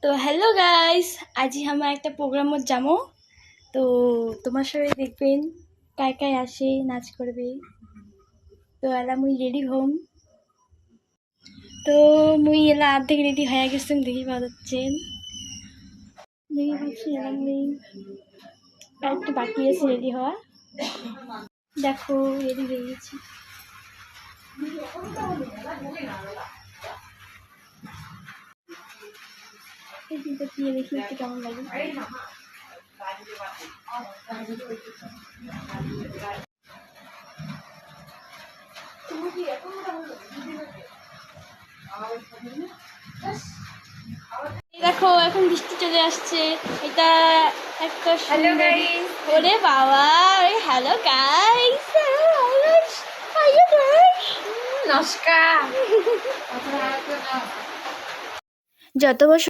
তো hello guys, আজি আমরা একটা প্রোগ্রামত যাবো। তো তোমার সবাই দেখবেন কায় কায় আসে নাচ করবে। তো এলা মুই রেডি হম। তো মুই এলা অর্ধেক রেডি হয়ে গেছেন, দেখি পাওয়া যাচ্ছেন। দেখি পাচ্ছি এলা মুই আর একটু বাকি আছে রেডি হওয়া। দেখো রেডি হয়ে গেছি। এই দিনটা দিয়ে দেখি একটু কেমন লাগে। দেখো এখন বৃষ্টি চলে আসছে, এটা একটা হ্যালো সুন্দর। গাইস, ওরে বাবা, হ্যালো গাইস, নমস্কার। যত বছর